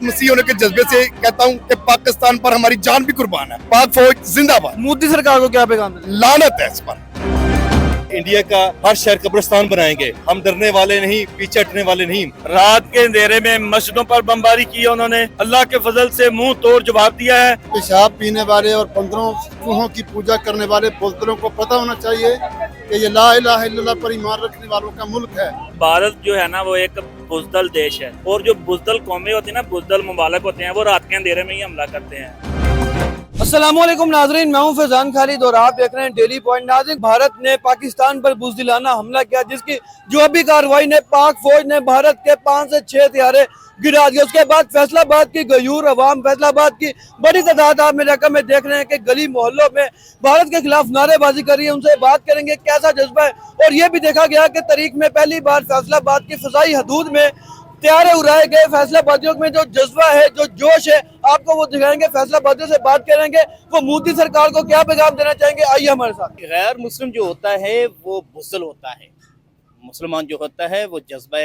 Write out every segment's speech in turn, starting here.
मसीह होने के जज्बे से कहता हूँ कि पाकिस्तान पर हमारी जान भी कुर्बान है। पाक फौज जिंदाबाद। मोदी सरकार को क्या पैगाम देना? लानत है इस पर। इंडिया का हर शहर कब्रिस्तान बनाएंगे, हम डरने वाले नहीं, पीछे हटने वाले नहीं। रात के अंधेरे में मस्जिदों पर बमबारी की, उन्होंने अल्लाह के फजल से मुंह तोड़ जवाब दिया है। पेशाब पीने वाले और 15 रूहों की पूजा करने वाले बुज़दिलों को पता होना चाहिए कि ये ला इलाहा इल्लल्लाह पर ईमान रखने वालों का मुल्क है। भारत जो है ना वो एक बुज़दिल देश है, और जो बुज़दिल कौमें होती है ना, बुज़दिल मुमालिक होते हैं, वो रात के अंधेरे में ही हमला करते हैं। अस्सलामुअलैकुम नाजरीन, मैं हूं फैजान खालिद और आप देख रहे हैं डेली पॉइंट। नाज़रीन, भारत ने पाकिस्तान पर बुज़दिलाना हमला किया, जिसकी जवाबी कार्रवाई ने पाक फौज ने भारत के 5 से 6 हथियारे गिरा दिए। उसके बाद फैसलाबाद की गयूर अवाम, फैसलाबाद की बड़ी तादाद आप मेरे इलाके में देख रहे हैं कि गली मोहल्लों में भारत के खिलाफ नारेबाजी कर रही है। उनसे बात करेंगे कैसा जज्बा है। और ये भी देखा गया कि तारीख में पहली बार फैसलाबाद की फ़ज़ाई हदूद में त्यारे उड़ाए गए। फैसलाबादियों में जो जज्बा है, जो जोश है, आपको वो दिखाएंगे। फैसलाबादियों से बात करेंगे, वो मोदी सरकार को क्या पैगाम देना चाहेंगे। आइए हमारे साथ। गैर मुस्लिम जो होता है वो बुज़दिल होता है, मुसलमान जो होता है वो जज्बा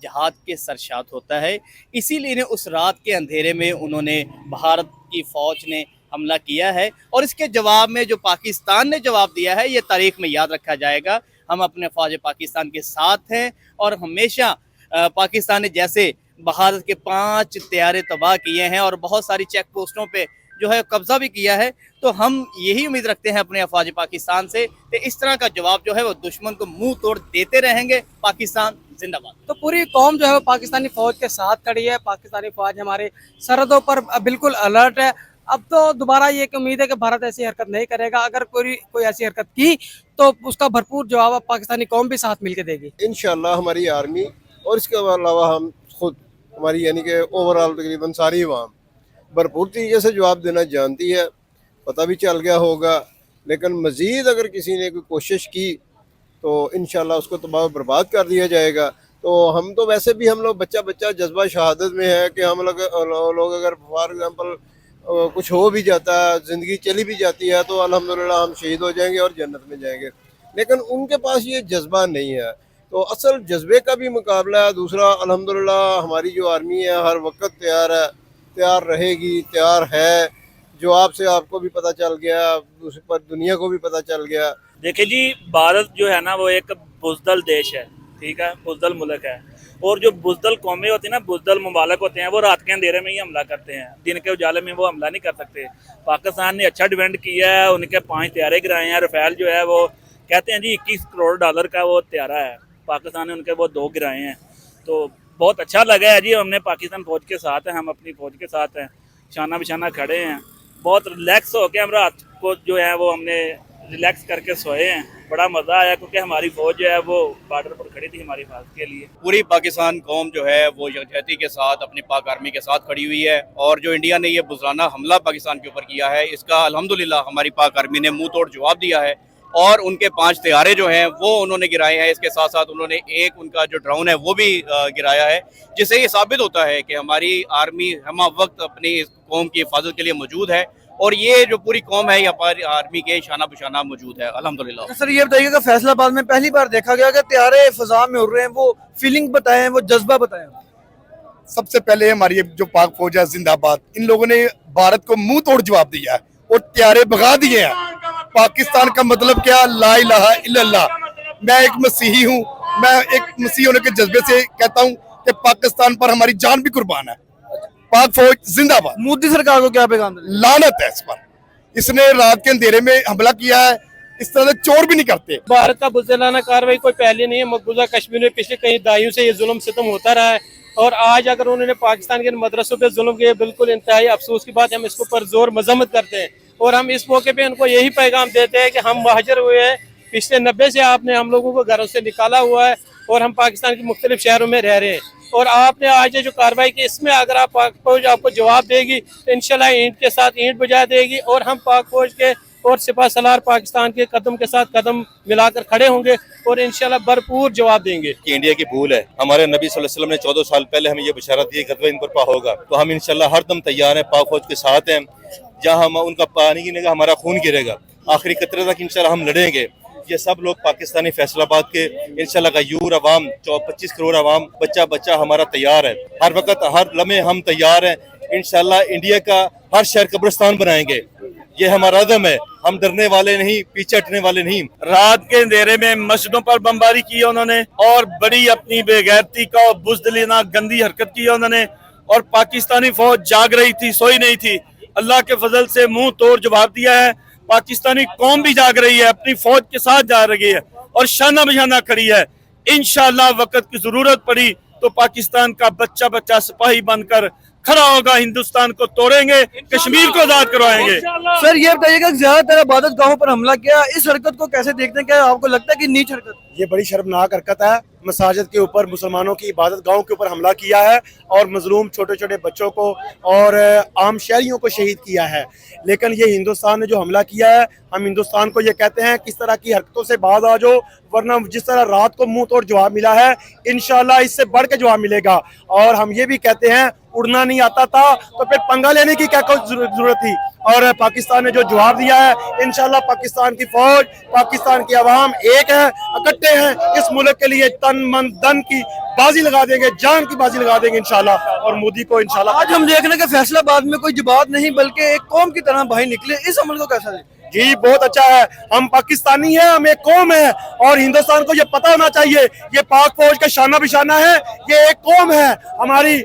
जहाद के सरशात होता है। इसीलिए उस रात के अंधेरे में उन्होंने भारत की फ़ौज ने हमला किया है, और इसके जवाब में जो पाकिस्तान ने जवाब दिया है ये तारीख में याद रखा जाएगा। हम अपने फ़ौज पाकिस्तान के साथ हैं, और हमेशा पाकिस्तान ने जैसे भारत के 5 त्यारे तबाह किए हैं और बहुत सारी चेक पोस्टों पे जो है कब्जा भी किया है, तो हम यही उम्मीद रखते हैं अपने अफवाज पाकिस्तान से कि इस तरह का जवाब जो है वो दुश्मन को मुंह तोड़ देते रहेंगे। पाकिस्तान जिंदाबाद। तो पूरी कौम जो है वो पाकिस्तानी फौज के साथ खड़ी है। पाकिस्तानी फौज हमारे सरहदों पर बिल्कुल अलर्ट है। अब तो दोबारा ये उम्मीद है कि भारत ऐसी हरकत नहीं करेगा। अगर कोई ऐसी हरकत की तो उसका भरपूर जवाब अब पाकिस्तानी कौम भी साथ मिलकर देगी इंशाअल्लाह। हमारी आर्मी और इसके अलावा हम खुद, हमारी यानी कि ओवरऑल तकरीबन सारी अवाम भरपूर तरीके से जवाब देना जानती है। पता भी चल गया होगा, लेकिन मज़ीद अगर किसी ने कोई कोशिश की तो इंशाअल्लाह उसको तबाह बर्बाद कर दिया जाएगा। तो हम तो वैसे भी हम लोग बच्चा जज्बा शहादत में है कि हम लोग अगर फॉर एग्ज़ाम्पल कुछ हो भी जाता है, ज़िंदगी चली भी जाती है, तो अल्हम्दुलिल्लाह हम शहीद हो जाएंगे और जन्नत में जाएंगे। लेकिन उनके पास ये जज्बा नहीं है, तो असल जज्बे का भी मुकाबला है। दूसरा, अल्हम्दुलिल्लाह हमारी जो आर्मी है हर वक्त तैयार है, तैयार रहेगी, तैयार है। जो आपसे आपको भी पता चल गया, दूसरी पर दुनिया को भी पता चल गया। देखिए जी, भारत जो है ना वो एक बुज़दिल देश है, ठीक है, बुज़दिल मुल्क है, और जो बुज़दिल कौमें होती है ना, बुज़दिल मुमालिक होते हैं, वो रात के अंधेरे में ही हमला करते हैं, दिन के उजाले में वो हमला नहीं कर सकते। पाकिस्तान ने अच्छा डिफेंड किया है, उनके 5 त्यारे गिराए हैं। रफेल जो है वो कहते हैं जी $21 करोड़ का वो त्यारा है, पाकिस्तान ने उनके वो 2 गिराए हैं। तो बहुत अच्छा लगा है जी, हमने पाकिस्तान फौज के साथ हैं, हम अपनी फौज के साथ हैं, शाना बिशाना खड़े हैं। बहुत रिलैक्स हो के हम रात को जो है वो हमने रिलैक्स करके सोए हैं। बड़ा मज़ा आया, क्योंकि हमारी फौज जो है वो बॉर्डर पर खड़ी थी हमारी हिफाजत के लिए। पूरी पाकिस्तान कौम जो है वो यकजहती के साथ अपनी पाक आर्मी के साथ खड़ी हुई है, और जो इंडिया ने ये बुज़दिलाना हमला पाकिस्तान के ऊपर किया है, इसका अल्हम्दुलिल्लाह हमारी पाक आर्मी ने मुंह तोड़ जवाब दिया है, और उनके 5 त्यारे जो हैं वो उन्होंने गिराए हैं। इसके साथ साथ उन्होंने एक उनका जो ड्रोन है वो भी गिराया है, जिससे ये साबित होता है कि हमारी आर्मी हम वक्त अपनी कौम की हिफाजत के लिए मौजूद है, और ये जो पूरी कौम है हमारी आर्मी के शाना बशाना मौजूद है अल्हम्दुलिल्लाह। सर, ये बताइएगा, फैसलाबाद में पहली बार देखा गया कि त्यारे फिजा में उड़ रहे हैं, वो फीलिंग बताएं, वो जज्बा बताएं। सबसे पहले हमारी जो पाक फौज है जिंदाबाद, इन लोगों ने भारत को मुंह तोड़ जवाब दिया है और त्यारे भगा दिए हैं। पाकिस्तान का मतलब क्या? ला इलाहा इल्लल्लाह। मैं एक मसीही हूँ, मैं एक मसीही होने के जज्बे से कहता हूँ कि पाकिस्तान पर हमारी जान भी कुर्बान है। पाक फौज जिंदाबाद। मोदी सरकार को क्या पैगाम देना? लानत है इस पर। इसने रात के अंधेरे में हमला किया है, इस तरह से चोर भी नहीं करते। भारत का बुज़दिलाना कार्रवाई कोई पहले नहीं है। मकबूजा कश्मीर में पिछले कई दहाइयों से ये जुल्म सितम होता रहा है, और आज अगर उन्होंने पाकिस्तान के मदरसों पे जुल्म किया, बिल्कुल इंतहाई अफसोस की बात है। हम इसके ऊपर जोर मजम्मत करते हैं, और हम इस मौके पे उनको यही पैगाम देते हैं कि हम महाजर हुए हैं। पिछले 90 से आपने हम लोगों को घरों से निकाला हुआ है, और हम पाकिस्तान के मुख्तलिफ शहरों में रह रहे हैं, और आपने आज ये जो कार्रवाई की, इसमें अगर आप पाक फौज आपको जवाब देगी तो इंशाल्लाह ईंट के साथ ईंट बजा देगी, और हम पाक फौज के और सिपह सलार पाकिस्तान के कदम के साथ कदम मिलाकर खड़े होंगे, और इंशाल्लाह भरपूर जवाब देंगे। कि इंडिया की भूल है, हमारे नबी सल्लल्लाहु अलैहि वसल्लम ने 14 साल पहले हमें ये बशारत दी, गज़वा इन पर होगा, तो हम इंशाल्लाह हर दम तैयार हैं, पाक फौज के साथ हैं। जहाँ हम उनका पानी गिरेगा, हमारा खून गिरेगा, आखिरी कतरे तक इंशाल्लाह हम लड़ेंगे। ये सब लोग पाकिस्तानी फैसलाबाद के इंशाल्लाह गयूर अवाम 25 करोड़ अवाम बच्चा बच्चा हमारा तैयार है, हर वक्त हर लम्हे हम तैयार हैं। इंशाल्लाह इंडिया का हर शहर कब्रिस्तान बनाएंगे, ये हमारा अज़म है। हम डरने वाले नहीं, पीछे हटने वाले नहीं। रात के अंधेरे में मस्जिदों पर बमबारी की है उन्होंने, और बड़ी अपनी बेगैरती का और बुज़दिलाना गंदी हरकत की है उन्होंने। और पाकिस्तानी फौज जाग रही थी, सोई नहीं थी। अल्लाह के फजल से मुंह तोड़ जवाब दिया है। पाकिस्तानी कौम भी जाग रही है, अपनी फौज के साथ जा रही है और शाना बशाना खड़ी है। इंशाअल्लाह वक्त की जरूरत पड़ी तो पाकिस्तान का बच्चा बच्चा सिपाही बनकर खड़ा होगा, हिंदुस्तान को तोड़ेंगे, कश्मीर को आजाद करवाएंगे। सर ये बताइएगा ज्यादातर इबादत गाहों पर हमला किया, इस हरकत को कैसे देखते हैं? क्या आपको लगता है कि नीच हरकत? ये बड़ी शर्मनाक हरकत है। मसाजिद के ऊपर, मुसलमानों की इबादत गाहों के ऊपर हमला किया है और मजलूम छोटे छोटे बच्चों को और आम शहरियों को शहीद किया है। लेकिन ये हिंदुस्तान ने जो हमला किया है, हम हिंदुस्तान को ये कहते हैं किस तरह की हरकतों से बाज आ जाओ, वरना जिस तरह रात को मुंह तोड़ जवाब मिला है, इंशाल्लाह इससे बढ़ के जवाब मिलेगा। और हम ये भी कहते हैं उड़ना नहीं आता था तो फिर पंगा लेने की क्या जरूरत थी। और पाकिस्तान ने जो जवाब दिया है, इंशाल्लाह पाकिस्तान की फौज, पाकिस्तान की आवाम एक है, इकट्ठे हैं। इस मुल्क के लिए तन मन धन की बाजी लगा देंगे, जान की बाजी लगा देंगे इंशाल्लाह। और मोदी को इंशाल्लाह। आज हम देख रहे हैं कि फैसलाबाद में कोई जमात नहीं बल्कि एक कौम की तरह भाई निकले, इस अमल को कैसा देखें? जी बहुत अच्छा है। हम पाकिस्तानी हैं, हम एक कौम है और हिंदुस्तान को ये पता होना चाहिए ये पाक फौज का शाना बिशाना है, ये एक कौम है हमारी।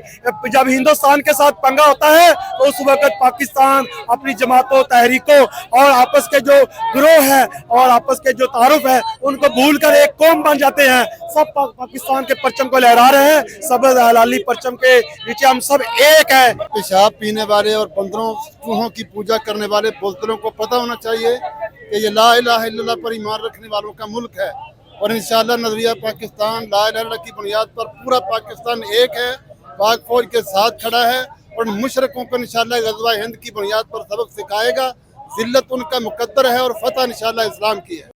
जब हिंदुस्तान के साथ पंगा होता है तो उस वक्त पाकिस्तान अपनी जमातों, तहरीकों और आपस के जो गिरोह है और आपस के जो तारुफ है उनको भूल कर एक कौम बन जाते हैं। सब पाकिस्तान के परचम को लहरा रहे हैं, सब हलाली परचम के नीचे हम सब एक है। पेशाब पीने वाले और बंदरों चूहों की पूजा करने वाले बुज़दिलों को पता होना चाहिए कि ये ला इलाहा इल्लल्लाह पर ईमान रखने वालों का मुल्क है। और इंशाअल्लाह नजरिया पाकिस्तान ला इलाहा इल्लल्लाह की बुनियाद पर पूरा पाकिस्तान एक है, पाक फौज के साथ खड़ा है और मुशरकों को इंशाअल्लाह ग़ज़वा हिंद की बुनियाद पर सबक सिखाएगा। जिल्लत उनका मुकद्दर है और फतह इंशाअल्लाह इस्लाम की है।